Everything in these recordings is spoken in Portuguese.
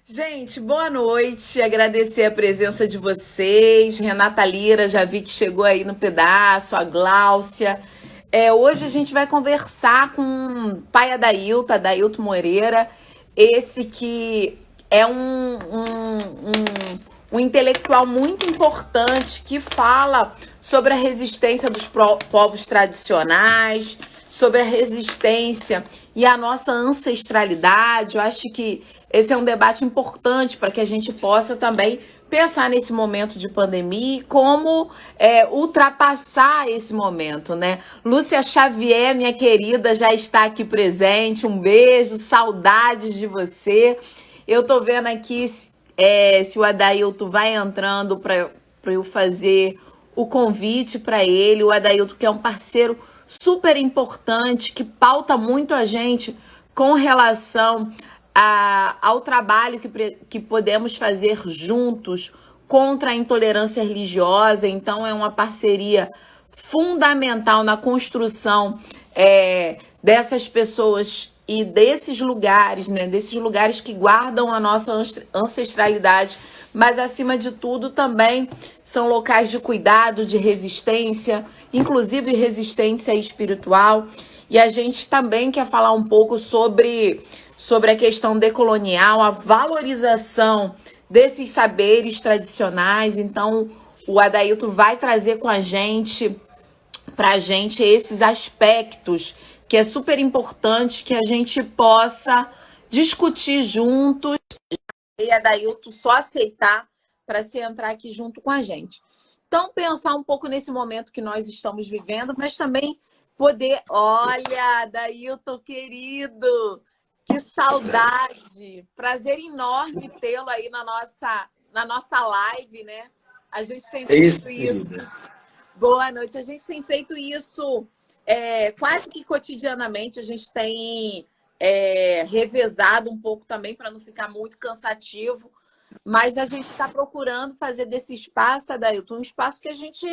Gente, boa noite. Agradecer a presença de vocês. Renata Lira, já vi que chegou aí no pedaço, a Gláucia. Hoje a gente vai conversar com o pai Adailton Moreira, esse que é um intelectual muito importante que fala sobre a resistência dos povos tradicionais, sobre a resistência e a nossa ancestralidade. Eu acho que esse é um debate importante para que a gente possa também pensar nesse momento de pandemia e como ultrapassar esse momento, né? Lúcia Xavier, minha querida, já está aqui presente. Um beijo, saudades de você. Eu tô vendo aqui se o Adailton vai entrando para eu fazer o convite para ele. O Adailton, que é um parceiro super importante, que pauta muito a gente com relação ao trabalho que podemos fazer juntos contra a intolerância religiosa. Então, é uma parceria fundamental na construção dessas pessoas e desses lugares, né? Desses lugares que guardam a nossa ancestralidade, mas, acima de tudo, também são locais de cuidado, de resistência, inclusive resistência espiritual. E a gente também quer falar um pouco sobre a questão decolonial, a valorização desses saberes tradicionais. Então, o Adailton vai trazer com a gente, pra gente, esses aspectos que é super importante que a gente possa discutir juntos. E Adailton só aceitar para se entrar aqui junto com a gente. Então, pensar um pouco nesse momento que nós estamos vivendo, mas também poder... Olha, Adailton, querido, que saudade! Prazer enorme tê-lo aí na nossa live, né? A gente tem feito isso. Boa noite. A gente tem feito isso quase que cotidianamente. A gente tem revezado um pouco também para não ficar muito cansativo. Mas a gente está procurando fazer desse espaço, Adailton, um espaço que a gente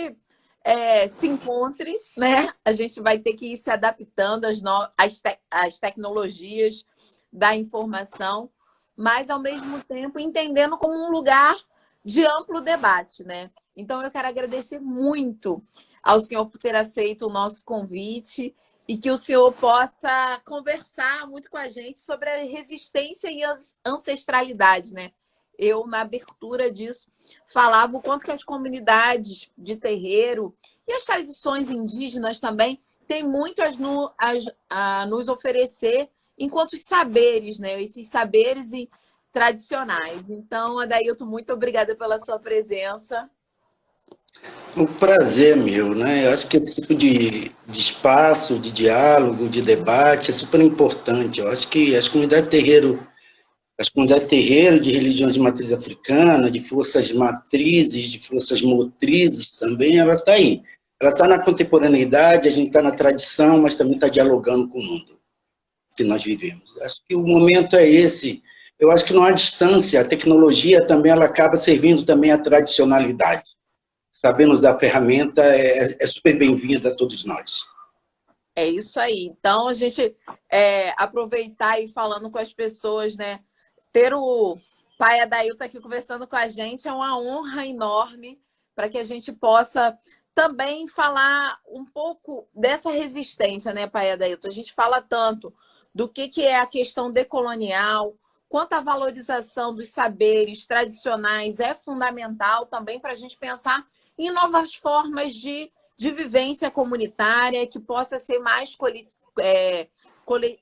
se encontre, né? A gente vai ter que ir se adaptando às tecnologias da informação, mas, ao mesmo tempo, entendendo como um lugar de amplo debate, né? Então, eu quero agradecer muito ao senhor por ter aceito o nosso convite e que o senhor possa conversar muito com a gente sobre a resistência e a ancestralidade, né? Eu, na abertura disso, falava o quanto que as comunidades de terreiro e as tradições indígenas também têm muito a nos oferecer enquanto saberes, né? Esses saberes tradicionais. Então, Adailton, muito obrigada pela sua presença. O prazer é meu, né? Eu acho que esse tipo de espaço, de diálogo, de debate é super importante. Eu acho que as comunidades terreiro de religiões de matriz africana, de forças matrizes, de forças motrizes também, ela está aí. Ela está na contemporaneidade, a gente está na tradição, mas também está dialogando com o mundo que nós vivemos. Acho que o momento é esse. Eu acho que não há distância. A tecnologia também ela acaba servindo também à tradicionalidade. Sabendo usar a ferramenta é super bem-vinda a todos nós. É isso aí. Então, a gente aproveitar e falando com as pessoas, né? Ter o pai Adailton aqui conversando com a gente é uma honra enorme para que a gente possa também falar um pouco dessa resistência, né, pai Adailton? A gente fala tanto do que é a questão decolonial, quanto a valorização dos saberes tradicionais é fundamental também para a gente pensar em novas formas de vivência comunitária que possa ser mais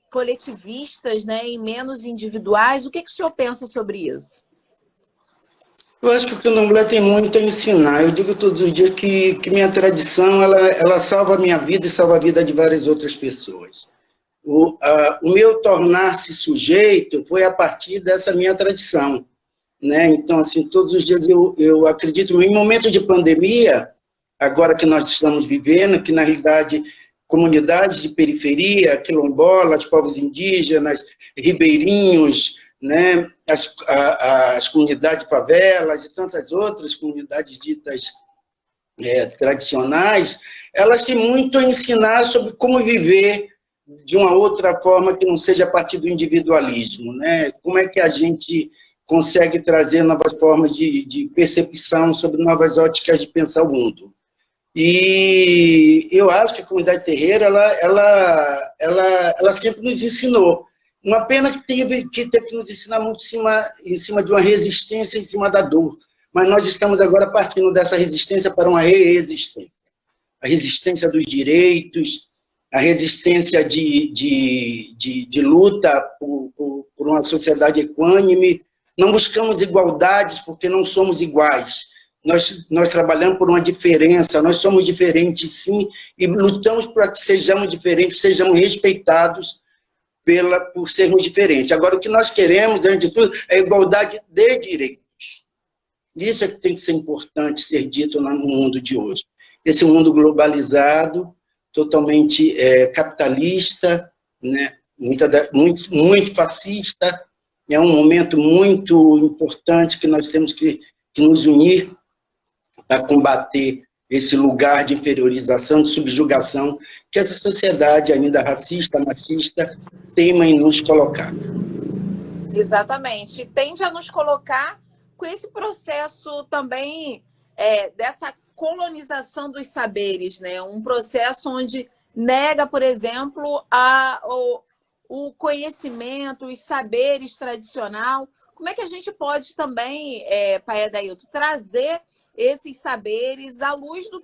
coletivistas, né, e menos individuais. O que o senhor pensa sobre isso? Eu acho que o candomblé tem muito a ensinar. Eu digo todos os dias que minha tradição ela salva a minha vida e salva a vida de várias outras pessoas. O meu tornar-se sujeito foi a partir dessa minha tradição, né? Então, assim, todos os dias eu acredito, em momentos de pandemia, agora que nós estamos vivendo, que, na realidade, comunidades de periferia, quilombolas, povos indígenas, ribeirinhos, né, as comunidades favelas e tantas outras comunidades ditas tradicionais, elas têm muito a ensinar sobre como viver de uma outra forma que não seja a partir do individualismo, né? Como é que a gente consegue trazer novas formas de percepção sobre novas óticas de pensar o mundo. E eu acho que a comunidade terreira, ela sempre nos ensinou. Uma pena que teve que nos ensinar muito em cima de uma resistência, em cima da dor. Mas nós estamos agora partindo dessa resistência para uma reexistência. A resistência dos direitos, a resistência de luta por uma sociedade equânime. Não buscamos igualdades porque não somos iguais. Nós trabalhamos por uma diferença, nós somos diferentes, sim, e lutamos para que sejamos diferentes, sejamos respeitados por sermos diferentes. Agora, o que nós queremos, antes de tudo, é igualdade de direitos. Isso é que tem que ser importante ser dito no mundo de hoje. Esse mundo globalizado, totalmente capitalista, né? muito fascista, é um momento muito importante que nós temos que nos unir para combater esse lugar de inferiorização, de subjugação, que essa sociedade ainda racista, machista, teima em nos colocar. Exatamente. E tende a nos colocar com esse processo também dessa colonização dos saberes, né? Um processo onde nega, por exemplo, o conhecimento, os saberes tradicional. Como é que a gente pode também, Pai Adailton, trazer esses saberes à luz do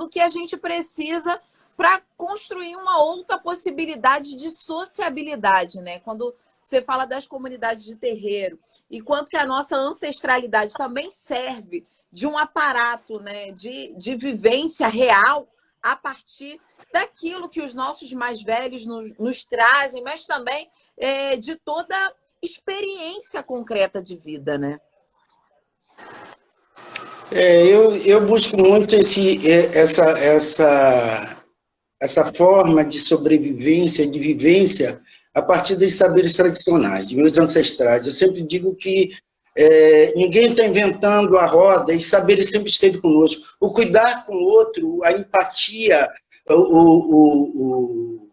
que a gente precisa para construir uma outra possibilidade de sociabilidade, né? Quando você fala das comunidades de terreiro e quanto que a nossa ancestralidade também serve de um aparato, né, de vivência real a partir daquilo que os nossos mais velhos nos trazem, mas também de toda experiência concreta de vida, né? Eu busco muito essa forma de sobrevivência, de vivência, a partir dos saberes tradicionais, de meus ancestrais. Eu sempre digo que ninguém está inventando a roda, e saberes sempre esteve conosco. O cuidar com o outro, a empatia, o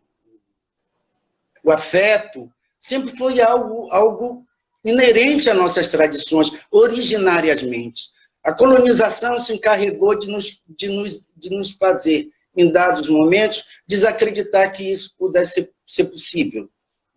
afeto, sempre foi algo inerente às nossas tradições, originariamente. A colonização se encarregou de nos fazer, em dados momentos, desacreditar que isso pudesse ser possível.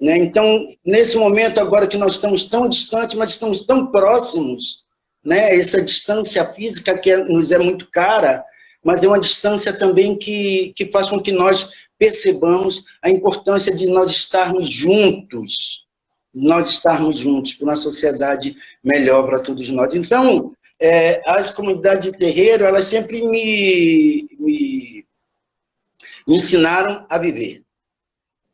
Né? Então, nesse momento, agora que nós estamos tão distantes, mas estamos tão próximos, né? Essa distância física que nos é muito cara, mas é uma distância também que faz com que nós percebamos a importância de nós estarmos juntos por uma sociedade melhor para todos nós. Então, as comunidades de terreiro, elas sempre me ensinaram a viver.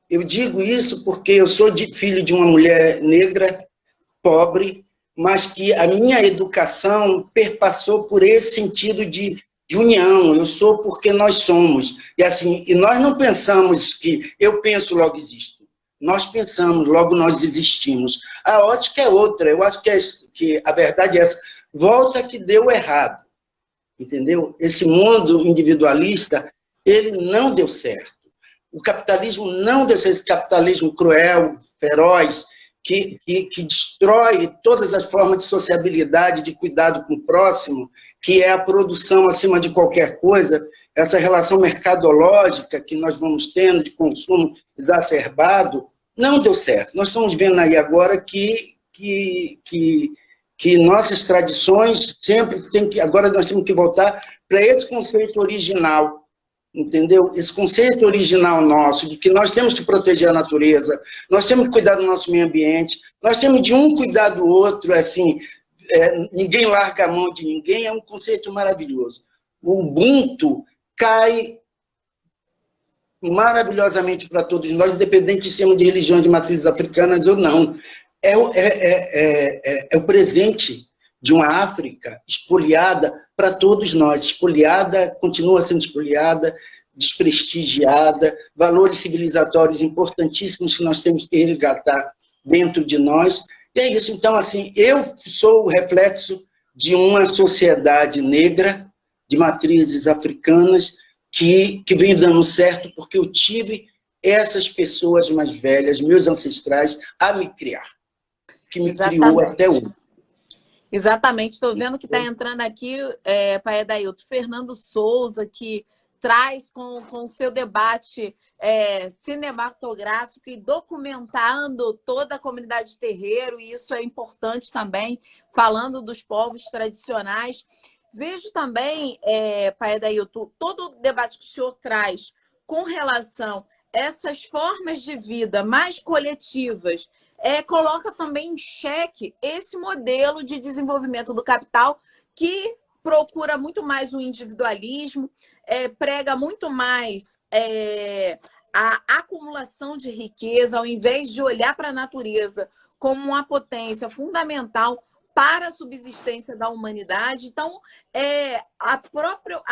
Eu digo isso porque eu sou filho de uma mulher negra, pobre, mas que a minha educação perpassou por esse sentido de união. Eu sou porque nós somos. E nós não pensamos que eu penso, logo existo. Nós pensamos, logo nós existimos. A ótica é outra. Eu acho que a verdade é essa. Volta que deu errado. Entendeu? Esse mundo individualista, ele não deu certo. O capitalismo não deu certo. Esse capitalismo cruel, feroz, que destrói todas as formas de sociabilidade, de cuidado com o próximo, que é a produção acima de qualquer coisa, essa relação mercadológica que nós vamos tendo de consumo exacerbado, não deu certo. Nós estamos vendo aí agora que nossas tradições sempre agora nós temos que voltar para esse conceito original, entendeu? Esse conceito original nosso, de que nós temos que proteger a natureza, nós temos que cuidar do nosso meio ambiente, nós temos de um cuidar do outro, assim, ninguém larga a mão de ninguém, é um conceito maravilhoso. O Ubuntu cai maravilhosamente para todos nós, independente de sermos de religiões de matrizes africanas ou não. É o presente de uma África espoliada para todos nós. Espoliada, continua sendo espoliada, desprestigiada, valores civilizatórios importantíssimos que nós temos que resgatar dentro de nós. E é isso. Então, assim, eu sou o reflexo de uma sociedade negra, de matrizes africanas, que vem dando certo porque eu tive essas pessoas mais velhas, meus ancestrais, a me criar, que me criou até hoje. Exatamente, estou vendo que está entrando aqui, Pai Adailton, Fernando Souza, que traz com o seu debate cinematográfico e documentando toda a comunidade terreiro, e isso é importante também, falando dos povos tradicionais. Vejo também, Pai Adailton, todo o debate que o senhor traz com relação a essas formas de vida mais coletivas, coloca também em xeque esse modelo de desenvolvimento do capital que procura muito mais o individualismo, prega muito mais a acumulação de riqueza, ao invés de olhar para a natureza como uma potência fundamental para a subsistência da humanidade. Então, a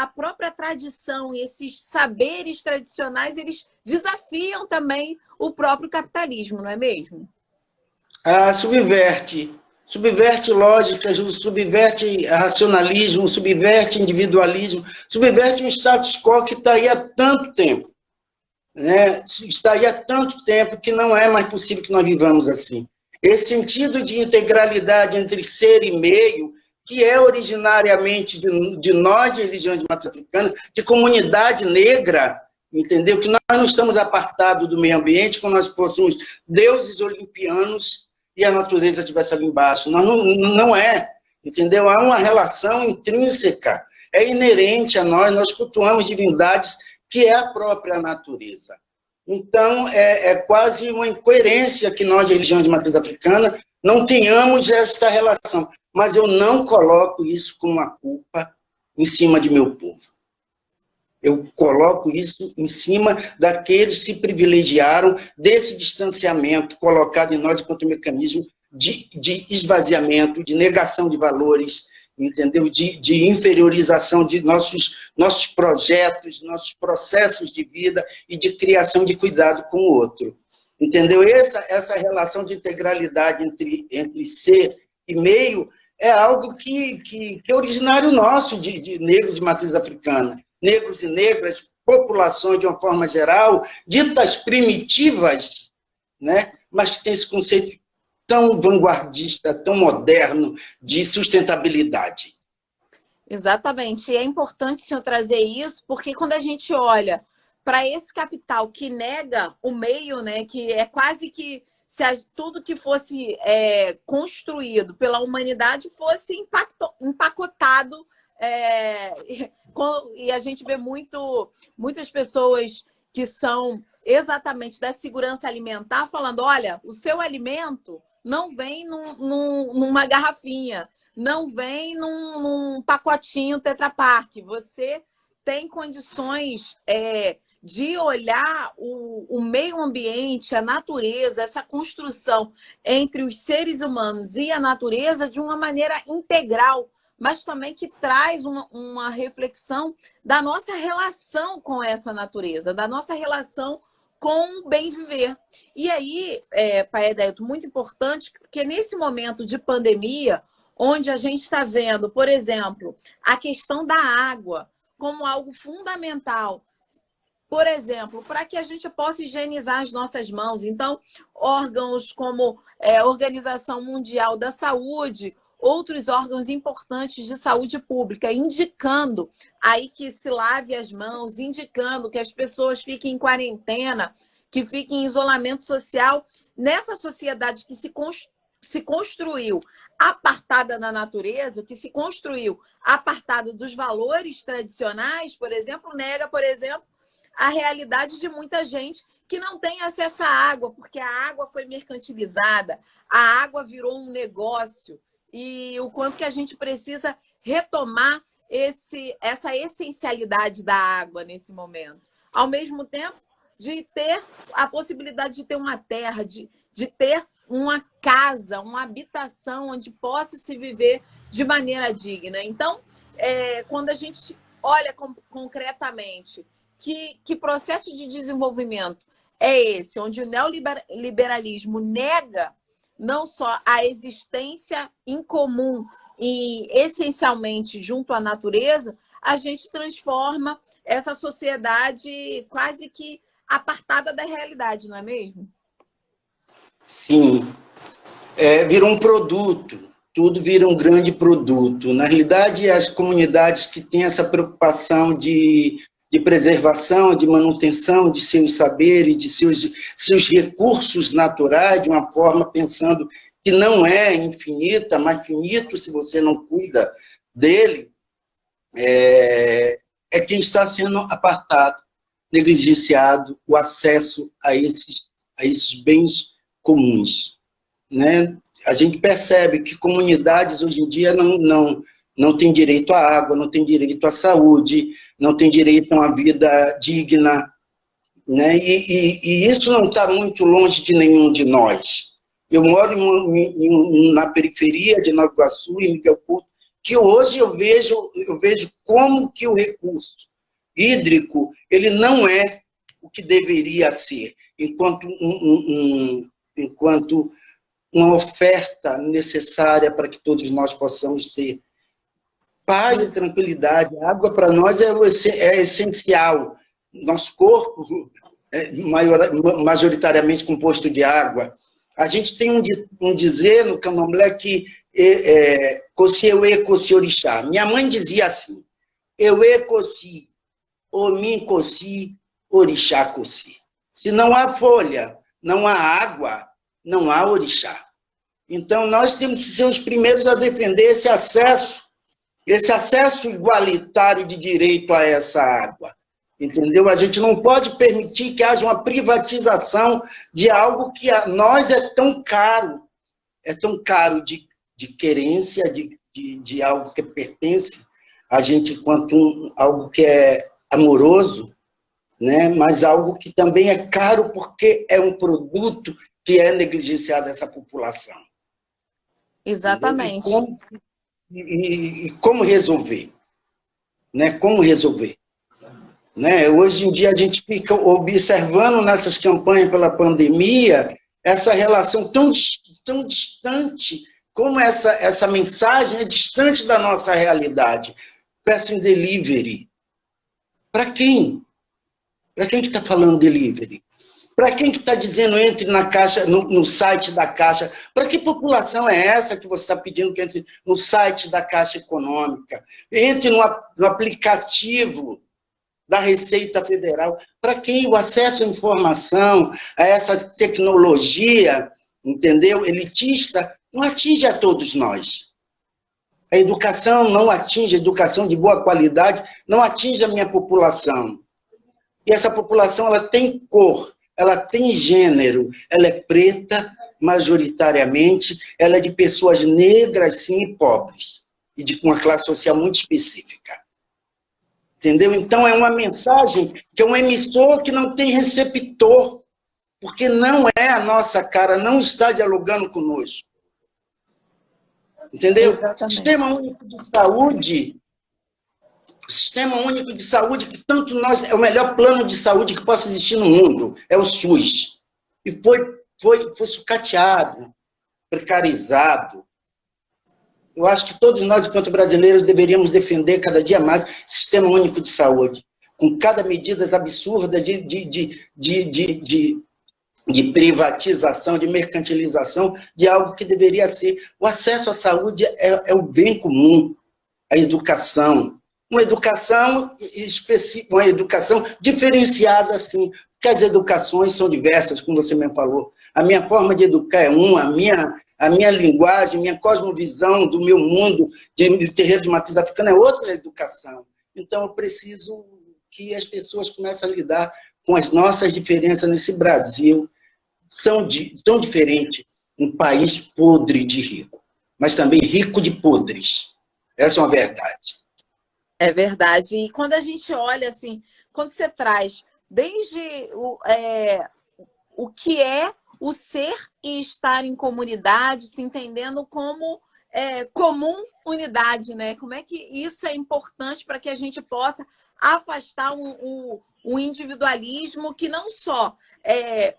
própria tradição e esses saberes tradicionais, eles desafiam também o próprio capitalismo, não é mesmo? Subverte lógicas, subverte racionalismo, subverte individualismo, subverte um status quo que está aí há tanto tempo, né? Está aí há tanto tempo que não é mais possível que nós vivamos assim. Esse sentido de integralidade entre ser e meio, que é originariamente de nós, de religião de matriz africana, de comunidade negra, entendeu? Que nós não estamos apartados do meio ambiente como nós fôssemos deuses olimpianos e a natureza estivesse ali embaixo. Não é, entendeu? Há uma relação intrínseca, é inerente a nós, nós cultuamos divindades que é a própria natureza. Então, é quase uma incoerência que nós, de religião de matriz africana, não tenhamos esta relação. Mas eu não coloco isso como uma culpa em cima de meu povo. Eu coloco isso em cima daqueles que se privilegiaram desse distanciamento colocado em nós enquanto mecanismo de esvaziamento, de negação de valores, entendeu? De inferiorização de nossos projetos, nossos processos de vida e de criação de cuidado com o outro. Entendeu? Essa relação de integralidade entre ser e meio é algo que é originário nosso, de negros de matriz africana. Negros e negras, populações de uma forma geral, ditas primitivas, né? Mas que tem esse conceito tão vanguardista, tão moderno de sustentabilidade. Exatamente. E é importante o senhor trazer isso, porque quando a gente olha para esse capital que nega o meio, né, que é quase que se tudo que fosse construído pela humanidade fosse empacotado, e a gente vê muitas pessoas que são exatamente da segurança alimentar falando, olha, o seu alimento não vem numa garrafinha, não vem num pacotinho Tetra Pak. Você tem condições de olhar o meio ambiente, a natureza, essa construção entre os seres humanos e a natureza de uma maneira integral, mas também que traz uma reflexão da nossa relação com essa natureza, da nossa relação com o bem viver. E aí, Pai Adailton, muito importante, porque nesse momento de pandemia, onde a gente está vendo, por exemplo, a questão da água como algo fundamental, por exemplo, para que a gente possa higienizar as nossas mãos. Então, órgãos como a Organização Mundial da Saúde, outros órgãos importantes de saúde pública, indicando aí que se lave as mãos, indicando que as pessoas fiquem em quarentena, que fiquem em isolamento social, nessa sociedade que se construiu apartada da natureza, que se construiu apartada dos valores tradicionais, por exemplo, nega, por exemplo, a realidade de muita gente que não tem acesso à água, porque a água foi mercantilizada, a água virou um negócio, e o quanto que a gente precisa retomar essa essencialidade da água nesse momento. Ao mesmo tempo, de ter a possibilidade de ter uma terra, de ter uma casa, uma habitação onde possa se viver de maneira digna. Então, quando a gente olha concretamente que processo de desenvolvimento é esse, onde o neoliberalismo nega não só a existência em comum e essencialmente junto à natureza, a gente transforma essa sociedade quase que apartada da realidade, não é mesmo? Sim. Virou um produto tudo vira um grande produto. Na realidade, as comunidades que têm essa preocupação de preservação, de manutenção de seus saberes, de seus recursos naturais, de uma forma pensando que não é infinita, mas finito se você não cuida dele, é quem está sendo apartado, negligenciado o acesso a esses bens comuns, né? A gente percebe que comunidades hoje em dia não têm direito à água, não têm direito à saúde, não têm direito a uma vida digna, né? E isso não está muito longe de nenhum de nós. Eu moro na periferia de Nova Iguaçu, em Miguel Couto, que hoje eu vejo como que o recurso hídrico ele não é o que deveria ser, enquanto uma oferta necessária para que todos nós possamos ter paz e tranquilidade. A água para nós é essencial. Nosso corpo é majoritariamente composto de água. A gente tem um dizer no candomblé que Cosi Ewe, Cosi Orixá. Minha mãe dizia assim, Ewe Cosi, Omin Cosi, Orixá Cosi. Se não há folha, não há água, não há orixá. Então, nós temos que ser os primeiros a defender esse acesso igualitário de direito a essa água. Entendeu? A gente não pode permitir que haja uma privatização de algo que a nós é tão caro de querência, de algo que pertence a gente quanto algo que é amoroso, né? Mas algo que também é caro porque é um produto que é negligenciado essa população. Exatamente. E como resolver? Né? Como resolver? Né? Hoje em dia a gente fica observando nessas campanhas pela pandemia essa relação tão distante, como essa mensagem é distante da nossa realidade. Peça em delivery. Para quem? Para quem que está falando delivery? Para quem que está dizendo entre na Caixa, no site da Caixa? Para que população é essa que você está pedindo que entre no site da Caixa Econômica? Entre no aplicativo da Receita Federal. Para quem o acesso à informação, a essa tecnologia, entendeu? Elitista, não atinge a todos nós. A educação não atinge, a educação de boa qualidade não atinge a minha população. E essa população ela tem cor, ela tem gênero, ela é preta, majoritariamente, ela é de pessoas negras, sim, e pobres, e de uma classe social muito específica. Entendeu? Então, é uma mensagem que é um emissor que não tem receptor, porque não é a nossa cara, não está dialogando conosco. Entendeu? Exatamente. Sistema Único de Saúde, que tanto nós, é o melhor plano de saúde que possa existir no mundo, é o SUS. E foi sucateado, precarizado. Eu acho que todos nós, enquanto brasileiros, deveríamos defender cada dia mais o Sistema Único de Saúde, com cada medida absurda de privatização, de mercantilização, de algo que deveria ser. O acesso à saúde é o bem comum, a educação. Uma educação específica, uma educação diferenciada, assim, porque as educações são diversas, como você mesmo falou. A minha forma de educar é uma, a minha linguagem, minha cosmovisão do meu mundo de terreiro de matriz africana é outra educação. Então, eu preciso que as pessoas comecem a lidar com as nossas diferenças nesse Brasil tão diferente, um país podre de rico, mas também rico de podres. Essa é uma verdade. É verdade. E quando a gente olha assim, quando você traz desde o que é o ser e estar em comunidade, se entendendo como comum unidade, né? Como é que isso é importante para que a gente possa afastar um individualismo que não só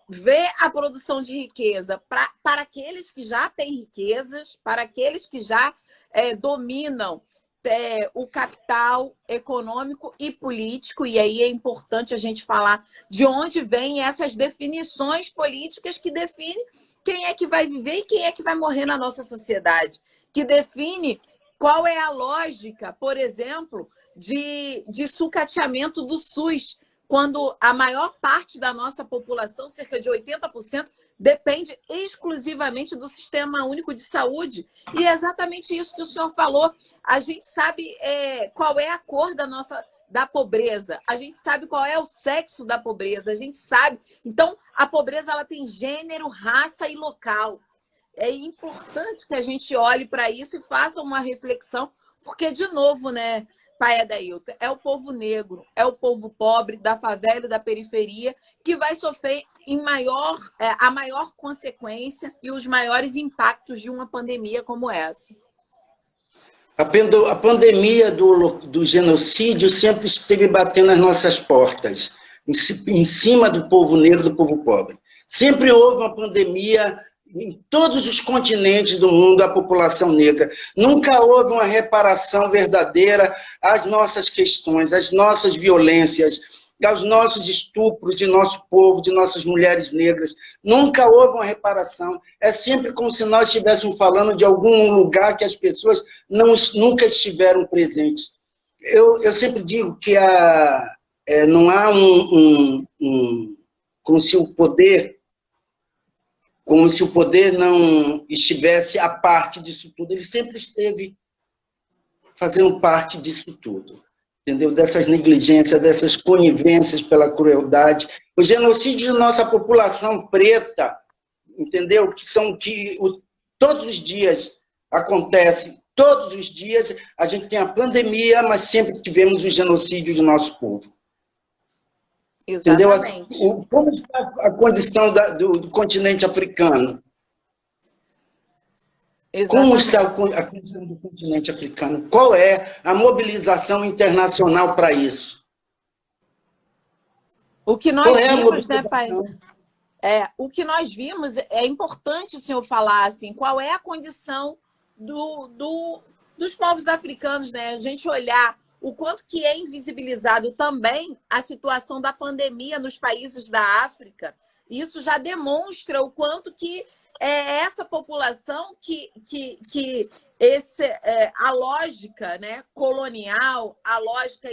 vê a produção de riqueza para aqueles que já têm riquezas, para aqueles que já dominam o capital econômico e político, e aí é importante a gente falar de onde vêm essas definições políticas que definem quem é que vai viver e quem é que vai morrer na nossa sociedade. que define qual é a lógica, por exemplo, de sucateamento do SUS, quando a maior parte da nossa população, cerca de 80%, depende exclusivamente do Sistema Único de Saúde. E é exatamente isso que o senhor falou. A gente sabe qual é a cor da pobreza, a gente sabe qual é o sexo da pobreza, a gente sabe. Então, a pobreza ela tem gênero, raça e local. É importante que a gente olhe para isso e faça uma reflexão, porque, de novo, né, pai Adailton, é o povo negro, é o povo pobre da favela e da periferia que vai sofrer a maior consequência e os maiores impactos de uma pandemia como essa. A pandemia do genocídio sempre esteve batendo as nossas portas, em cima do povo negro, do povo pobre. Sempre houve uma pandemia em todos os continentes do mundo, a população negra. Nunca houve uma reparação verdadeira às nossas questões, às nossas violências, aos nossos estupros de nosso povo, de nossas mulheres negras. Nunca houve uma reparação. É sempre como se nós estivéssemos falando de algum lugar que as pessoas nunca estiveram presentes. Eu sempre digo que não há como se o poder não estivesse à parte disso tudo. Ele sempre esteve fazendo parte disso tudo, entendeu? Dessas negligências, dessas conivências pela crueldade. O genocídio de nossa população preta, entendeu? Todos os dias acontece, todos os dias a gente tem a pandemia, mas sempre tivemos o genocídio do nosso povo. Exatamente. Entendeu? Como está a condição do continente africano? Exatamente. Como está a condição do continente africano? Qual é a mobilização internacional para isso? O que nós vimos, né, pai? O que nós vimos, é importante o senhor falar assim, qual é a condição dos povos africanos, né? A gente olhar o quanto que é invisibilizado também a situação da pandemia nos países da África. Isso já demonstra o quanto que essa população a lógica, né, colonial, a lógica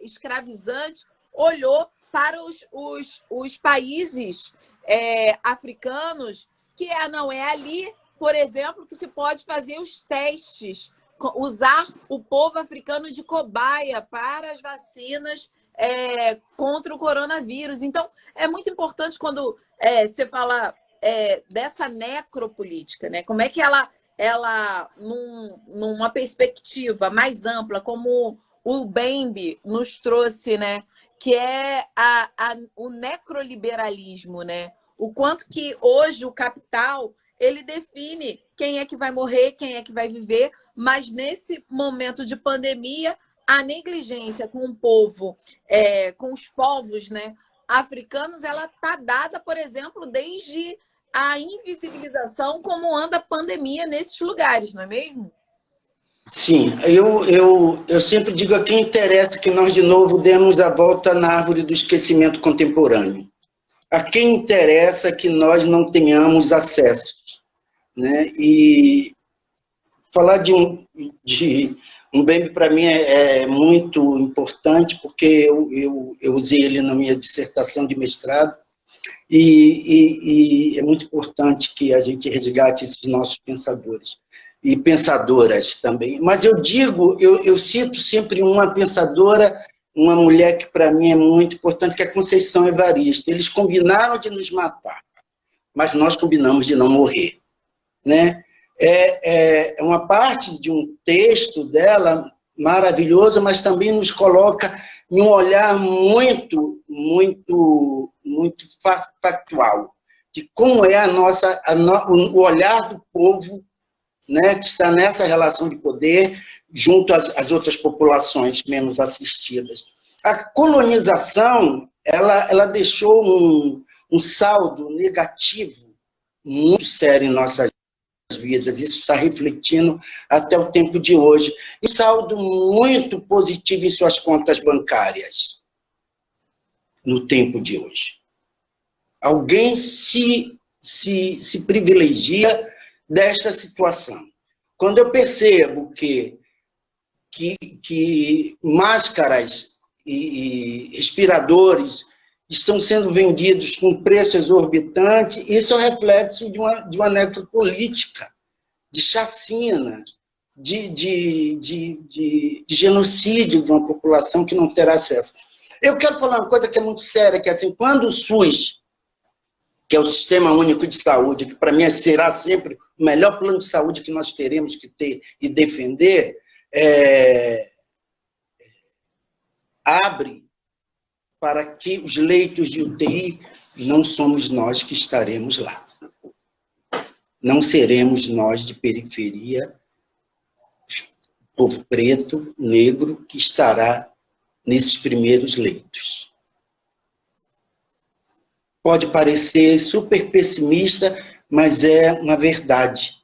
escravizante, olhou para os países africanos, que não é ali, por exemplo, que se pode fazer os testes, usar o povo africano de cobaia para as vacinas contra o coronavírus. Então, é muito importante quando você fala dessa necropolítica, né? Como é que ela numa perspectiva mais ampla, como o Bembe nos trouxe, né? Que é o necroliberalismo, né? O quanto que hoje o capital ele define quem é que vai morrer, quem é que vai viver, mas nesse momento de pandemia, a negligência com o povo, com os povos, né, africanos, ela está dada, por exemplo, desde a invisibilização, como anda a pandemia nesses lugares, não é mesmo? Sim, eu sempre digo a quem interessa que nós de novo demos a volta na árvore do esquecimento contemporâneo. A quem interessa que nós não tenhamos acesso, né? E falar de um Bembe para mim é muito importante, porque eu usei ele na minha dissertação de mestrado, e é muito importante que a gente resgate esses nossos pensadores e pensadoras também. Mas eu cito sempre uma pensadora, uma mulher que para mim é muito importante, que é a Conceição Evaristo. Eles combinaram de nos matar, mas nós combinamos de não morrer, né? É uma parte de um texto dela maravilhoso, mas também nos coloca em um olhar muito, muito, muito factual de como é o olhar do povo, né, que está nessa relação de poder junto às outras populações menos assistidas. A colonização, ela deixou um saldo negativo muito sério em nossas vidas. Isso está refletindo até o tempo de hoje. E saldo muito positivo em suas contas bancárias no tempo de hoje. Alguém se privilegia desta situação. Quando eu percebo que máscaras e respiradores estão sendo vendidos com preço exorbitante, isso é o reflexo de uma necropolítica, de chacina, de genocídio de uma população que não terá acesso. Eu quero falar uma coisa que é muito séria, que é assim, quando o SUS, que é o Sistema Único de Saúde, que para mim será sempre o melhor plano de saúde que nós teremos que ter e defender, abre para que os leitos de UTI, não somos nós que estaremos lá. Não seremos nós de periferia, povo preto, negro, que estará nesses primeiros leitos. Pode parecer super pessimista, mas é uma verdade.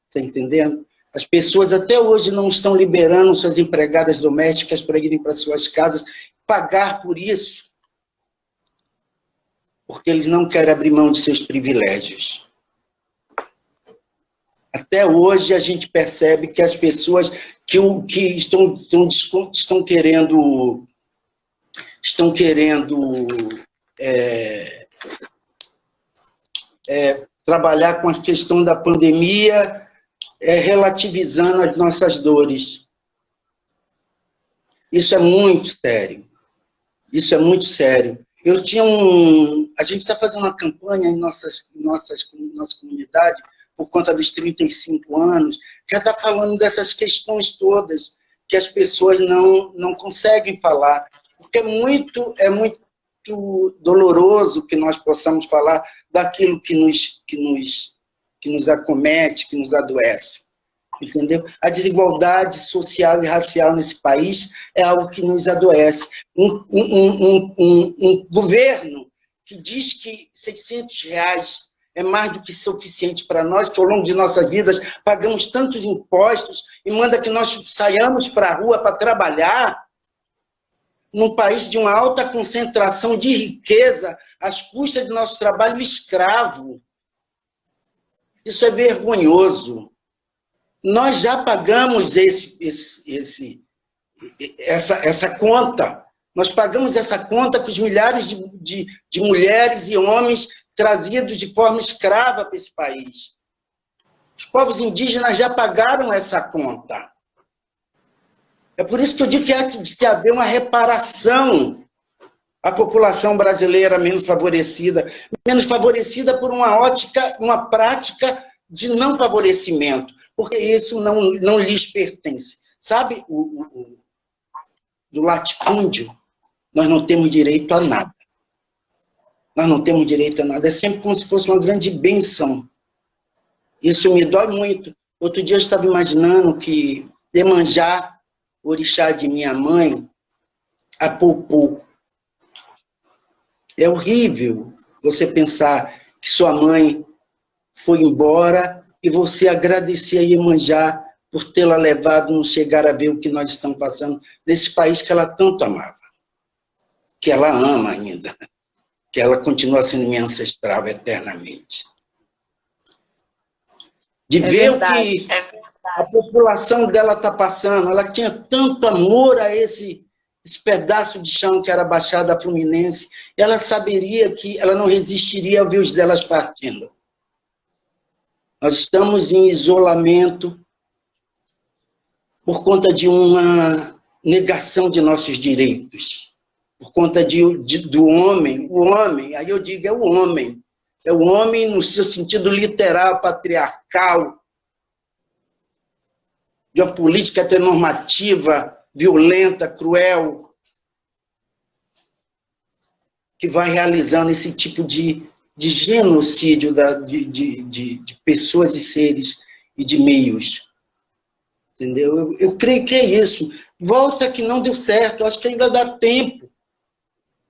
Está entendendo? As pessoas até hoje não estão liberando suas empregadas domésticas para irem para suas casas, pagar por isso, porque eles não querem abrir mão de seus privilégios. Até hoje a gente percebe que as pessoas que estão querendo trabalhar com a questão da pandemia, relativizando as nossas dores. Isso é muito sério. Isso é muito sério. A gente está fazendo uma campanha em nossa comunidade, por conta dos 35 anos, já está falando dessas questões todas, que as pessoas não conseguem falar. Porque é muito doloroso que nós possamos falar daquilo que nos acomete, que nos adoece. Entendeu? A desigualdade social e racial nesse país é algo que nos adoece. Um governo que diz que R$600 é mais do que suficiente para nós, que ao longo de nossas vidas pagamos tantos impostos e manda que nós saiamos para a rua para trabalhar, num país de uma alta concentração de riqueza, às custas do nosso trabalho escravo. Isso é vergonhoso. Nós já pagamos essa conta. Nós pagamos essa conta com os milhares de mulheres e homens trazidos de forma escrava para esse país. Os povos indígenas já pagaram essa conta. É por isso que eu digo que há que haver uma reparação à população brasileira menos favorecida por uma ótica, uma prática de não favorecimento, porque isso não lhes pertence. Sabe, do latifúndio, nós não temos direito a nada. Nós não temos direito a nada. É sempre como se fosse uma grande bênção. Isso me dói muito. Outro dia eu estava imaginando que Iemanjá, orixá de minha mãe, apupou. É horrível você pensar que sua mãe foi embora e você agradecer a Iemanjá por tê-la levado, não chegar a ver o que nós estamos passando nesse país que ela tanto amava, que ela ama ainda, que ela continua sendo minha ancestral eternamente. De ver o que a população dela está passando, ela tinha tanto amor a esse pedaço de chão que era a Baixada Fluminense, ela saberia que ela não resistiria ao ver os delas partindo. Nós estamos em isolamento por conta de uma negação de nossos direitos, por conta do homem, o homem, aí eu digo é o homem no seu sentido literal, patriarcal, de uma política heteronormativa, violenta, cruel, que vai realizando esse tipo de genocídio de pessoas e seres e de meios. Entendeu? Eu creio que é isso. Volta que não deu certo, acho que ainda dá tempo.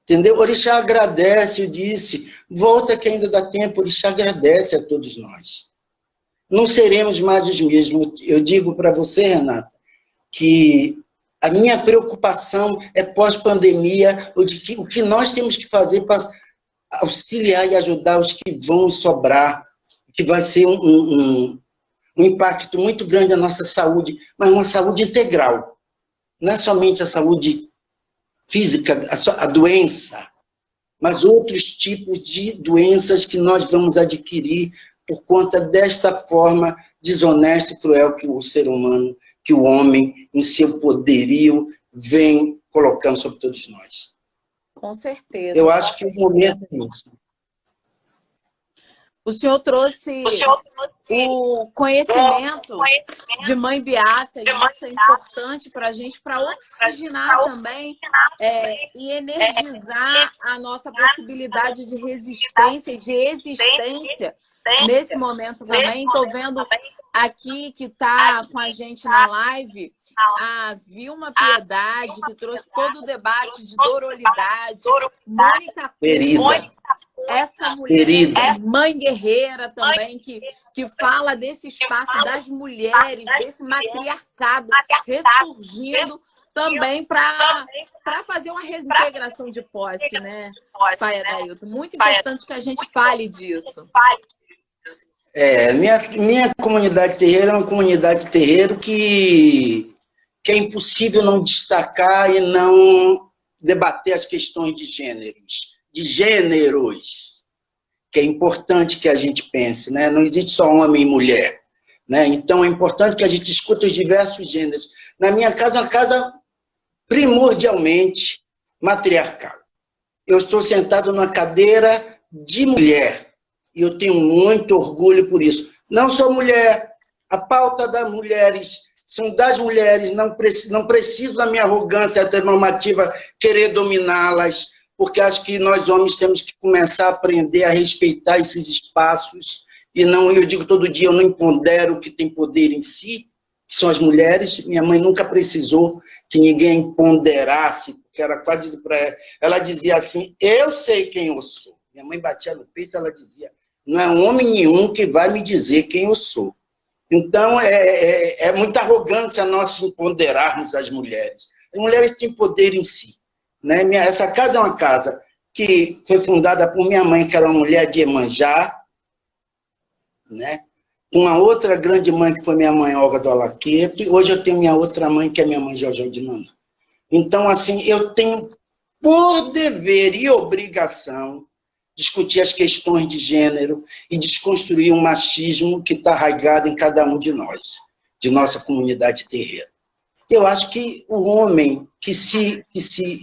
Entendeu? Orixá agradece, eu disse, volta que ainda dá tempo, Orixá agradece a todos nós. Não seremos mais os mesmos. Eu digo para você, Renata, que a minha preocupação é pós-pandemia, o que nós temos que fazer para auxiliar e ajudar os que vão sobrar, que vai ser um impacto muito grande na nossa saúde, mas uma saúde integral. Não é somente a saúde física, a doença, mas outros tipos de doenças que nós vamos adquirir por conta desta forma desonesta e cruel que o ser humano, que o homem, em seu poderio, vem colocando sobre todos nós. Com certeza. Eu acho que o momento é isso. O senhor trouxe o conhecimento de Mãe Beata, e isso é importante para a gente, para oxigenar também e energizar a nossa possibilidade de resistência e de existência nesse momento também. Estou vendo aqui que está com a gente na live a Vilma Piedade, que trouxe todo o debate de dororidade, Mônica Querida. Essa mulher, mãe guerreira também, que fala desse espaço das mulheres, desse matriarcado ressurgindo também para fazer uma reintegração de posse, né, pai Adailton? Muito importante que a gente fale disso. Minha comunidade terreira é uma comunidade terreiro que é impossível não destacar e não debater as questões de gêneros, que é importante que a gente pense, né? Não existe só homem e mulher, né? Então é importante que a gente escute os diversos gêneros. Na minha casa é uma casa primordialmente matriarcal. Eu estou sentado numa cadeira de mulher e eu tenho muito orgulho por isso. Não sou mulher, a pauta das mulheres são das mulheres, não preciso da minha arrogância heteronormativa querer dominá-las, porque acho que nós homens temos que começar a aprender a respeitar esses espaços, e não, eu digo todo dia, eu não empodero o que tem poder em si, que são as mulheres. Minha mãe nunca precisou que ninguém empoderasse, porque era quase para ela. Ela dizia assim, eu sei quem eu sou. Minha mãe batia no peito, ela dizia, não é homem nenhum que vai me dizer quem eu sou. Então, é muita arrogância nós empoderarmos as mulheres. As mulheres têm poder em si. Né? Essa casa é uma casa que foi fundada por minha mãe, que era uma mulher de Iemanjá, né? Uma outra grande mãe, que foi minha mãe, Olga do Alaquete. Hoje eu tenho minha outra mãe, que é minha mãe, Jojó de Nanã. Então, assim, eu tenho por dever e obrigação discutir as questões de gênero e desconstruir um machismo que está arraigado em cada um de nós, de nossa comunidade terreira. Eu acho que o homem que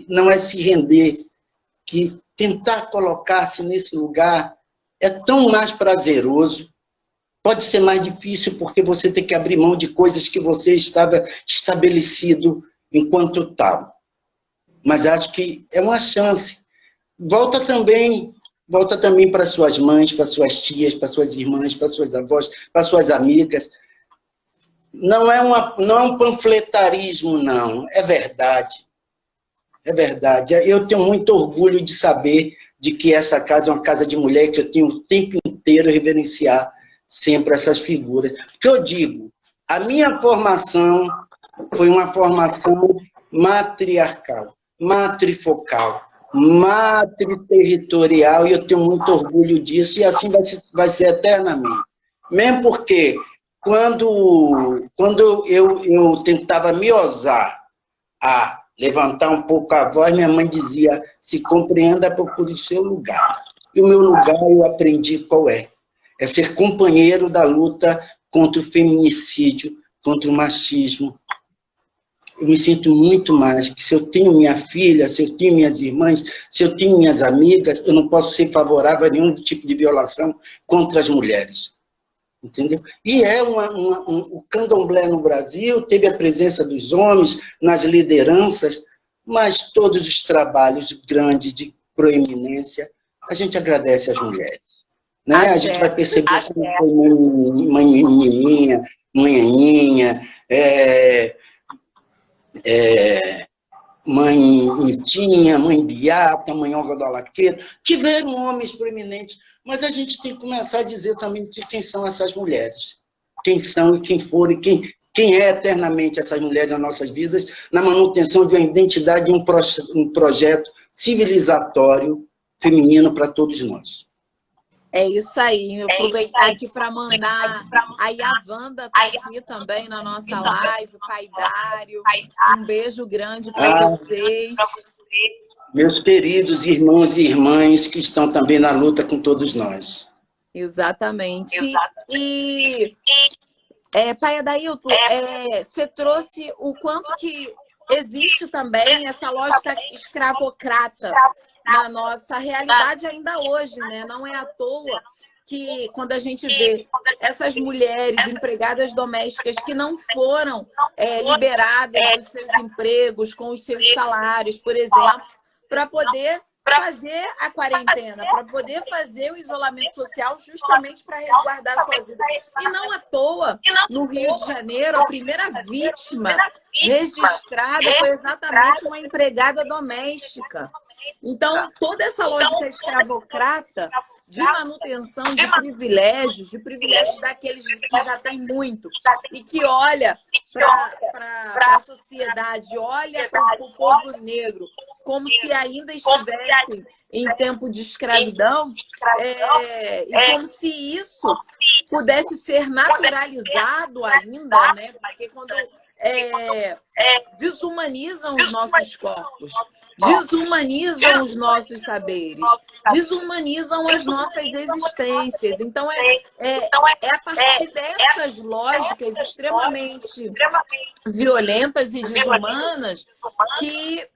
não é se render, que tentar colocar-se nesse lugar é tão mais prazeroso. Pode ser mais difícil porque você tem que abrir mão de coisas que você estava estabelecido enquanto tal. Mas acho que é uma chance. Volta também para suas mães, para suas tias, para suas irmãs, para suas avós, para suas amigas. Não é um panfletarismo, não. É verdade. É verdade. Eu tenho muito orgulho de saber de que essa casa é uma casa de mulher, que eu tenho o tempo inteiro reverenciar sempre essas figuras. Porque eu digo, a minha formação foi uma formação matriarcal, matrifocal, matriterritorial, e eu tenho muito orgulho disso, e assim vai ser eternamente. Mesmo porque, quando eu tentava me ousar a levantar um pouco a voz, minha mãe dizia, se compreenda, procure o seu lugar. E o meu lugar eu aprendi qual é. É ser companheiro da luta contra o feminicídio, contra o machismo. Eu me sinto muito mais que se eu tenho minha filha, se eu tenho minhas irmãs, se eu tenho minhas amigas, eu não posso ser favorável a nenhum tipo de violação contra as mulheres. Entendeu? E o candomblé no Brasil teve a presença dos homens nas lideranças, mas todos os trabalhos grandes de proeminência, a gente agradece às mulheres. Né? A gente vai perceber como foi mãe Aninha, mãe Nitinha, mãe Beata, mãe Olga do Alaqueiro, tiveram homens proeminentes, mas a gente tem que começar a dizer também de quem são essas mulheres, quem são e quem foram, e quem é eternamente essas mulheres nas nossas vidas, na manutenção de uma identidade e um projeto civilizatório feminino para todos nós. É isso aí. Aproveitar aqui para mandar. Aí a Wanda está aqui também na nossa live, o Pai Dário. Um beijo grande para vocês. Meus queridos irmãos e irmãs que estão também na luta com todos nós. Exatamente. E Pai Adailton, você trouxe o quanto que existe também essa lógica escravocrata na nossa realidade ainda hoje, né? Não é à toa que quando a gente vê essas mulheres empregadas domésticas que não foram liberadas dos seus empregos, com os seus salários, por exemplo, para poder fazer a quarentena, para poder fazer o isolamento social justamente para resguardar a sua vida. E não à toa, no Rio de Janeiro, a primeira vítima registrada foi exatamente uma empregada doméstica. Então, toda essa lógica escravocrata de manutenção de privilégios daqueles que já têm muito, e que olha para a sociedade, olha para o povo negro, como se ainda estivessem em tempo de escravidão, e como se isso pudesse ser naturalizado ainda, né? Porque quando desumanizam os nossos corpos, desumanizam os nossos saberes, desumanizam as nossas existências. Então, a partir dessas lógicas extremamente violentas e desumanas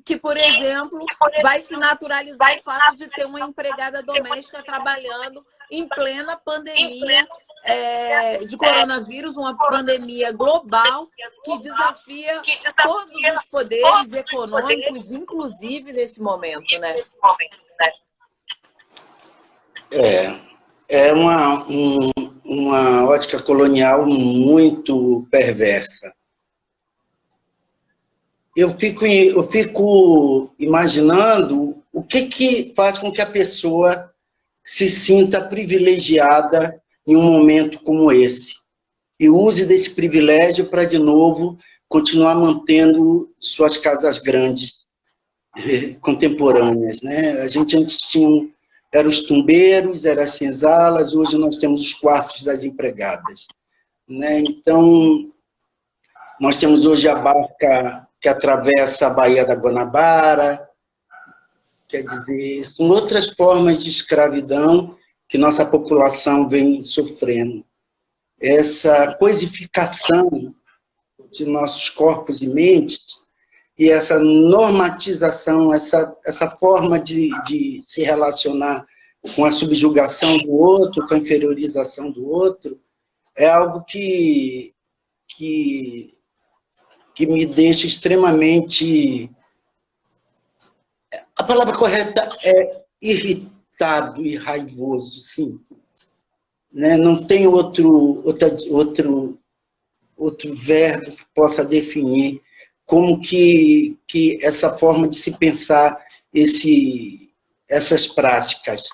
que, por exemplo, vai se naturalizar o fato de ter uma empregada doméstica trabalhando em plena pandemia de coronavírus, uma pandemia global que desafia todos os poderes econômicos, inclusive nesse momento, né? É uma ótica colonial muito perversa. Eu fico imaginando o que faz com que a pessoa se sinta privilegiada em um momento como esse e use desse privilégio para, de novo, continuar mantendo suas casas grandes, contemporâneas, né? A gente antes tinha eram os tumbeiros, eram as senzalas, hoje nós temos os quartos das empregadas, né? Então, nós temos hoje a barca que atravessa a Baía da Guanabara, quer dizer, são outras formas de escravidão que nossa população vem sofrendo. Essa coisificação de nossos corpos e mentes e essa normatização, essa forma de se relacionar com a subjugação do outro, com a inferiorização do outro, é algo que me deixa extremamente... A palavra correta é irritado e raivoso, sim. Né? Não tem outro verbo que possa definir como que essa forma de se pensar essas práticas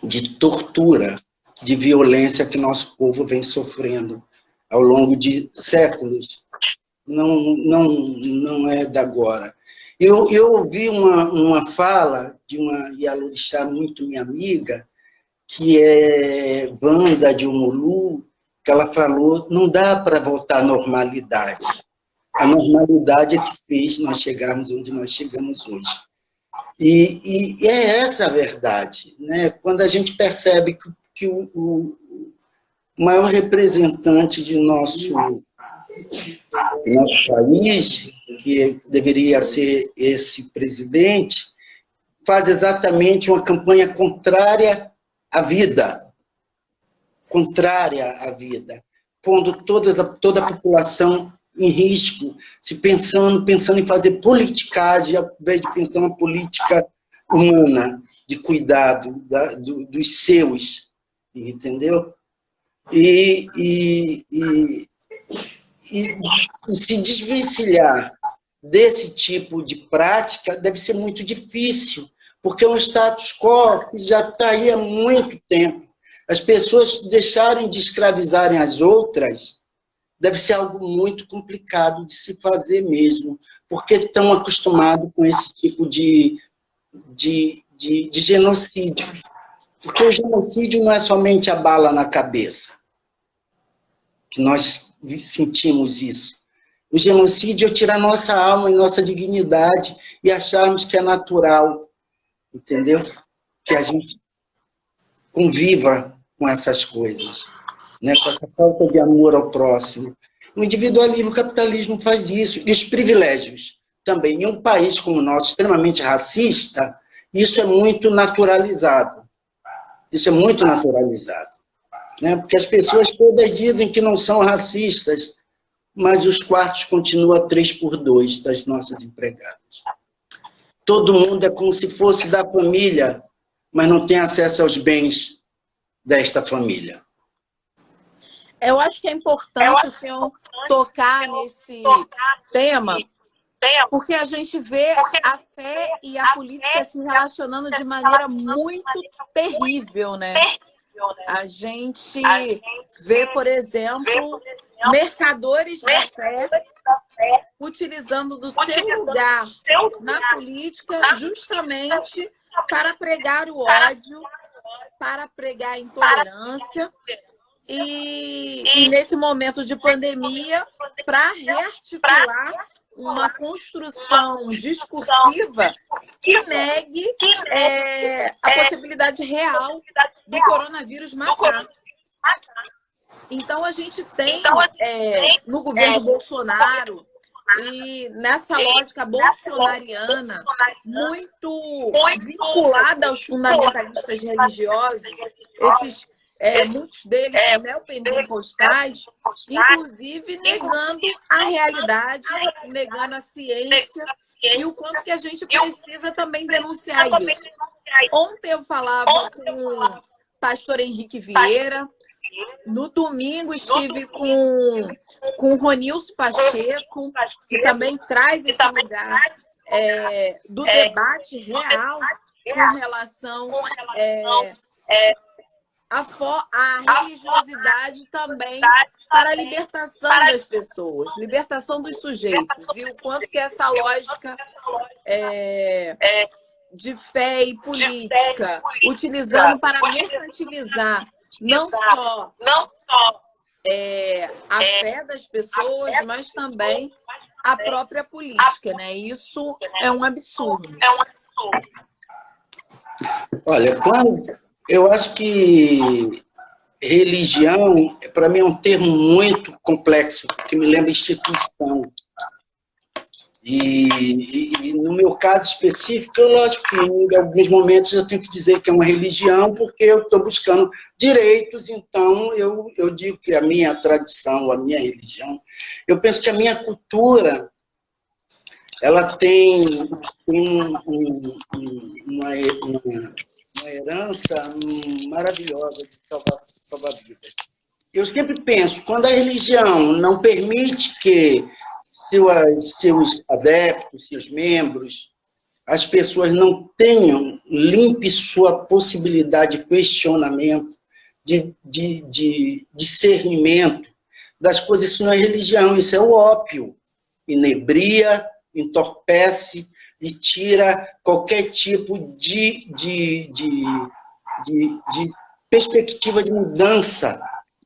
de tortura, de violência que nosso povo vem sofrendo ao longo de séculos, não é da agora. Eu ouvi uma fala de uma Ialorixá muito minha amiga, que é Wanda de Umulu, que ela falou, não dá para voltar à normalidade. A normalidade é que fez nós chegarmos onde nós chegamos hoje. E é essa a verdade, né? Quando a gente percebe que o maior representante de nosso país, que deveria ser esse presidente, faz exatamente uma campanha contrária à vida, pondo toda a população em risco, pensando em fazer politicagem, ao invés de pensar uma política humana, de cuidado dos seus, entendeu? E se desvencilhar desse tipo de prática deve ser muito difícil, porque é um status quo que já está aí há muito tempo. As pessoas deixarem de escravizarem as outras deve ser algo muito complicado de se fazer mesmo, porque estão acostumados com esse tipo de genocídio. Porque o genocídio não é somente a bala na cabeça, que nós sentimos isso. O genocídio é tirar nossa alma e nossa dignidade e acharmos que é natural, entendeu? Que a gente conviva com essas coisas, né? Com essa falta de amor ao próximo. O individualismo, o capitalismo faz isso. E os privilégios também. Em um país como o nosso, extremamente racista, isso é muito naturalizado. Isso é muito naturalizado. Né? Porque as pessoas todas dizem que não são racistas, mas os quartos continuam 3x2 das nossas empregadas. Todo mundo é como se fosse da família, mas não tem acesso aos bens desta família. Eu acho que é importante o senhor tocar nesse tema, porque a gente vê a fé e a política se relacionando de maneira muito terrível, né? A gente vê, por exemplo, mercadores da fé utilizando do seu lugar na política justamente para pregar o ódio, para pregar a intolerância e nesse momento de pandemia, para rearticular uma construção discursiva que negue a possibilidade real do coronavírus matar. Então, a gente tem no governo Bolsonaro e nessa lógica bolsonariana muito vinculada aos fundamentalistas religiosos, esses muitos deles neopentecostais, inclusive negando a realidade, negando a ciência e o quanto que a gente precisa também denunciar isso. Ontem eu falava com o pastor Henrique Vieira, no domingo estive com o Ronilson Pacheco, que também traz esse lugar do debate real com relação à religiosidade também para a libertação das pessoas, libertação dos sujeitos, e o quanto que essa lógica de fé e política, utilizando para mercantilizar não só a fé das pessoas, mas também a própria política, né? Isso é um absurdo. Olha, eu acho que religião, para mim, é um termo muito complexo, que me lembra instituição. E no meu caso específico, lógico que em alguns momentos eu tenho que dizer que é uma religião, porque eu estou buscando direitos, então eu digo que a minha tradição, a minha religião, eu penso que a minha cultura, ela tem uma herança maravilhosa de salvar vidas. Eu sempre penso, quando a religião não permite que seus adeptos, seus membros, as pessoas não tenham limpe sua possibilidade de questionamento, de discernimento das coisas, isso não é religião, isso é o ópio. Inebria, entorpece e tira qualquer tipo de perspectiva de mudança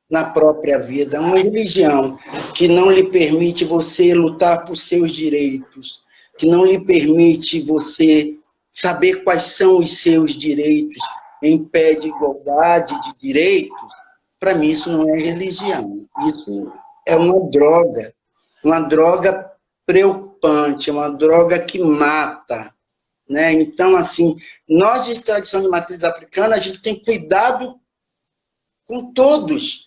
na própria vida. Uma religião que não lhe permite você lutar por seus direitos, que não lhe permite você saber quais são os seus direitos em pé de igualdade de direitos, para mim isso não é religião. Isso é uma droga preocupante, uma droga que mata, né? Então, assim, nós de tradição de matriz africana, a gente tem cuidado com todos.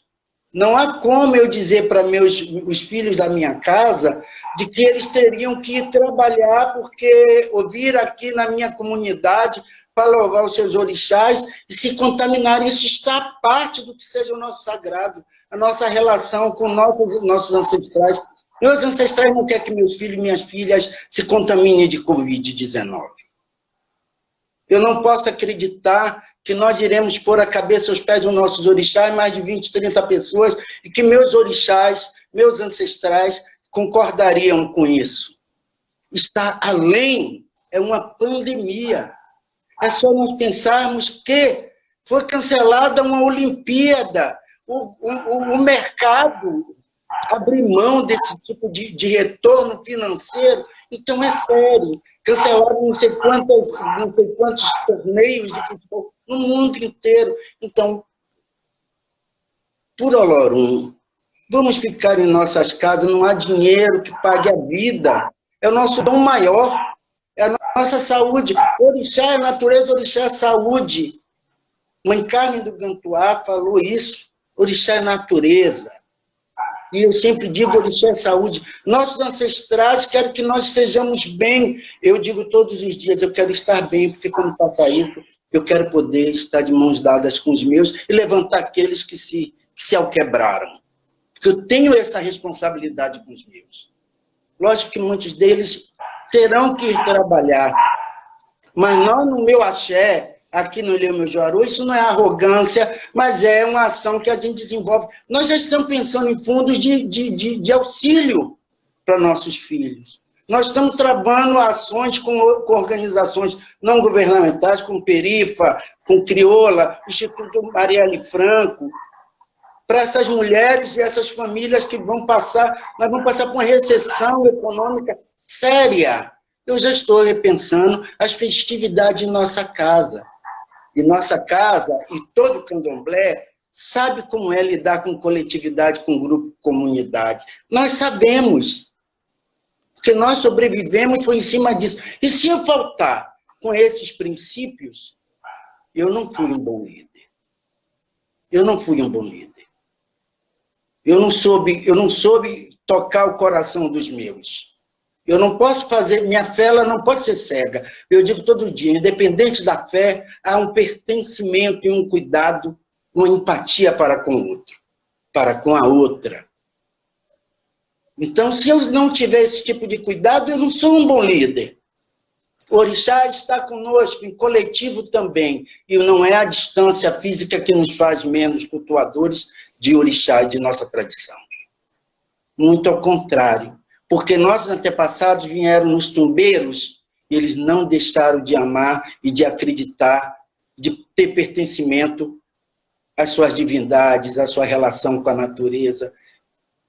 Não há como eu dizer para os filhos da minha casa de que eles teriam que ir trabalhar porque ouvir aqui na minha comunidade para louvar os seus orixás e se contaminar. Isso está à parte do que seja o nosso sagrado, a nossa relação com nossos ancestrais. Meus ancestrais não querem que meus filhos e minhas filhas se contaminem de Covid-19. Eu não posso acreditar que nós iremos pôr a cabeça aos pés dos nossos orixás, mais de 20, 30 pessoas, e que meus orixás, meus ancestrais, concordariam com isso. Está além, é uma pandemia. É só nós pensarmos que Foi cancelada uma Olimpíada. O mercado abrir mão desse tipo de retorno financeiro. Então, é sério. Cancelaram não sei quantos torneios de futebol no mundo inteiro. Então, por Olorum, vamos ficar em nossas casas, não há dinheiro que pague a vida. É o nosso dom maior, é a nossa saúde. Orixá é natureza, orixá é saúde. Mãe Carmen do Gantuá falou isso. Orixá é natureza. E eu sempre digo, orixá é saúde. Nossos ancestrais querem que nós estejamos bem. Eu digo todos os dias, eu quero estar bem, porque quando passar isso, eu quero poder estar de mãos dadas com os meus e levantar aqueles que se alquebraram. Porque eu tenho essa responsabilidade com os meus. Lógico que muitos deles terão que ir trabalhar. Mas nós, no meu axé, aqui no Ilhéu Mojoaru, isso não é arrogância, mas é uma ação que a gente desenvolve. Nós já estamos pensando em fundos de auxílio para nossos filhos. Nós estamos travando ações com organizações não governamentais, com Perifa, com Crioula, Instituto Marielle Franco, para essas mulheres e essas famílias que vão passar, nós vamos passar por uma recessão econômica séria. Eu já estou repensando as festividades em nossa casa. E nossa casa, e todo candomblé, sabe como é lidar com coletividade, com grupo, comunidade. Nós sabemos. Porque nós sobrevivemos foi em cima disso. E se eu faltar com esses princípios, eu não fui um bom líder. Eu não fui um bom líder. Eu não soube tocar o coração dos meus. Eu não posso fazer, minha fé ela não pode ser cega. Eu digo todo dia, independente da fé, há um pertencimento e um cuidado, uma empatia para com o outro, para com a outra. Então, se eu não tiver esse tipo de cuidado, eu não sou um bom líder. O orixá está conosco, em coletivo também, e não é a distância física que nos faz menos cultuadores de orixá e de nossa tradição. Muito ao contrário, porque nossos antepassados vieram nos tumbeiros e eles não deixaram de amar e de acreditar, de ter pertencimento às suas divindades, à sua relação com a natureza.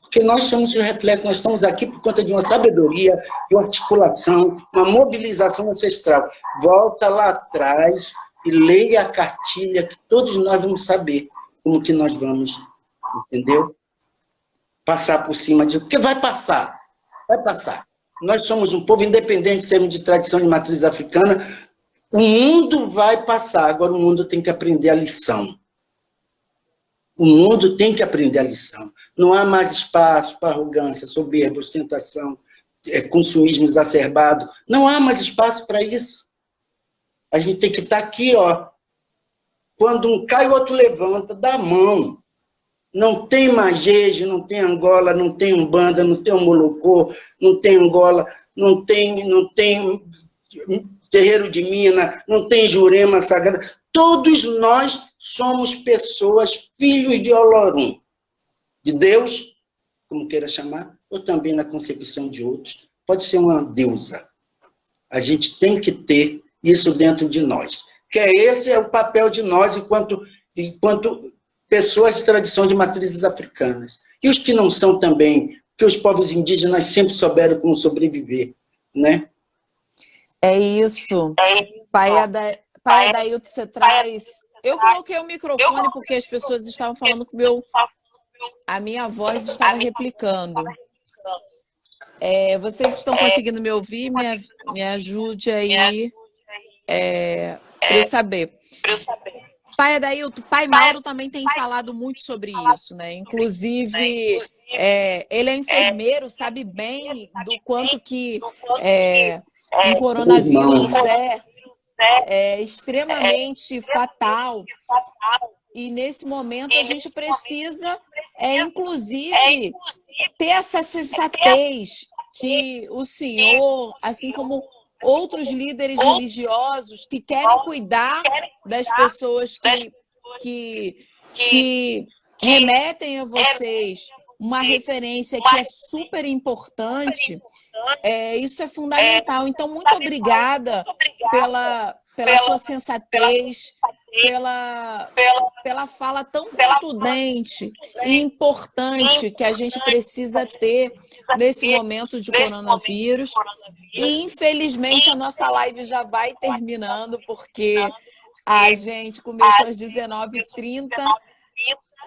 Porque nós somos o reflexo, nós estamos aqui por conta de uma sabedoria, de uma articulação, uma mobilização ancestral. Volta lá atrás e leia a cartilha, que todos nós vamos saber como que nós vamos, entendeu? Passar por cima disso, porque vai passar. Vai passar. Nós somos um povo independente de sermos de tradição de matriz africana. O mundo vai passar. Agora o mundo tem que aprender a lição. O mundo tem que aprender a lição. Não há mais espaço para arrogância, soberba, ostentação, consumismo exacerbado. Não há mais espaço para isso. A gente tem que estar aqui, ó. Quando um cai, o outro levanta, dá a mão. Não tem Majeje, não tem Angola, não tem Umbanda, não tem Molocô, não tem Angola, não tem Terreiro de Mina, não tem Jurema Sagrada. Todos nós somos pessoas, filhos de Olorum, de Deus, como queira chamar, ou também na concepção de outros. Pode ser uma deusa. A gente tem que ter isso dentro de nós. Que esse é o papel de nós enquanto pessoas de tradição de matrizes africanas. E os que não são também, que os povos indígenas sempre souberam como sobreviver, né? É isso. Pai Adailto, você traz... Eu coloquei o microfone porque as pessoas estavam falando que a minha voz estava replicando. Vocês estão conseguindo me ouvir? Me ajude aí para eu saber. Pai Adailto, Pai Mauro também tem falado muito sobre isso, né? Inclusive, ele é enfermeiro, sabe bem do quanto que um coronavírus é extremamente fatal. E nesse momento a gente precisa, inclusive, ter essa sensatez que o senhor, assim como outros líderes religiosos que querem cuidar das pessoas que remetem a vocês uma referência que é super importante, isso é fundamental. Então, muito obrigada pela sua sensatez, pela fala tão contundente e importante que a gente precisa ter nesse momento de coronavírus. E, infelizmente, a nossa live já vai terminando, porque a gente começou às 19h30.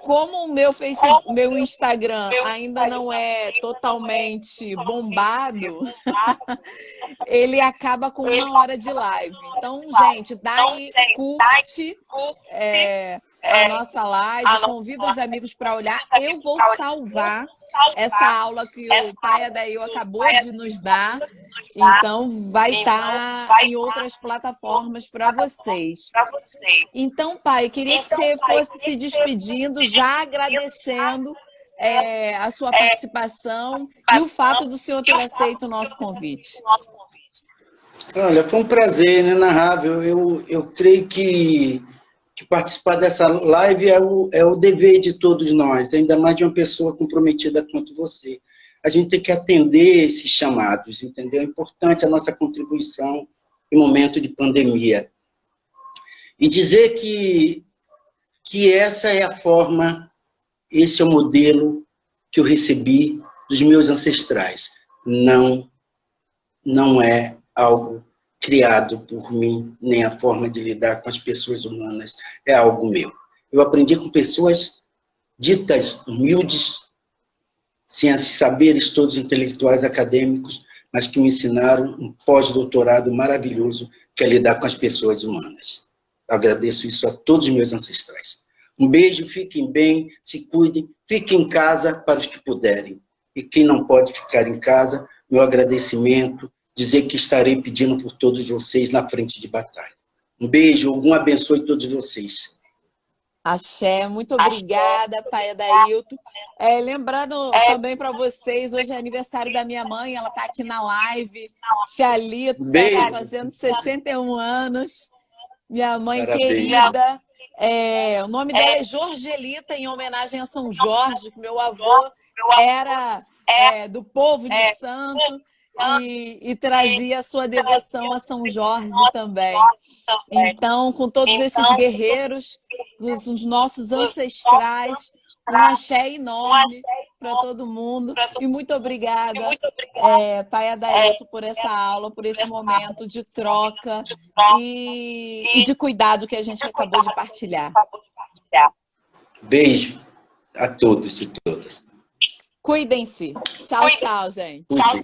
Como o meu Instagram ainda não é totalmente bombado, ele acaba com 1 hora de live. Então, gente, daí curte a nossa live, convida os amigos para olhar. Eu vou salvar essa aula que o pai Adail acabou de nos dar. Então, vai estar em outras plataformas para vocês. Então, pai, queria que você fosse se despedindo, já agradecendo a sua participação e o fato do senhor ter aceito o nosso convite. Olha, foi um prazer inenarrável. Eu creio que participar dessa live é o dever de todos nós, ainda mais de uma pessoa comprometida quanto você. A gente tem que atender esses chamados, entendeu? É importante a nossa contribuição em momento de pandemia. E dizer que essa é a forma, esse é o modelo que eu recebi dos meus ancestrais. Não é algo criado por mim, nem a forma de lidar com as pessoas humanas, é algo meu. Eu aprendi com pessoas ditas humildes, sem esses saberes todos intelectuais acadêmicos, mas que me ensinaram um pós-doutorado maravilhoso, que é lidar com as pessoas humanas. Eu agradeço isso a todos os meus ancestrais. Um beijo, fiquem bem, se cuidem, fiquem em casa para os que puderem. E quem não pode ficar em casa, meu agradecimento, dizer que estarei pedindo por todos vocês na frente de batalha. Um beijo, algum abençoe todos vocês. Axé, muito obrigada, pai Adailton. Lembrando também para vocês, hoje é aniversário da minha mãe, ela está aqui na live. Tia Lita está fazendo 61 anos. Minha mãe querida. O nome dela é Jorgelita, em homenagem a São Jorge, que meu avô era do povo de Santo e trazia a sua devoção a São Jorge também. Então, com todos esses guerreiros, os nossos ancestrais, um axé enorme para todo mundo. E muito obrigada, pai Adailton, por essa aula, por esse momento de troca e de cuidado que a gente acabou de partilhar. Beijo a todos e todas. Cuidem-se. Tchau, tchau, gente. Tchau.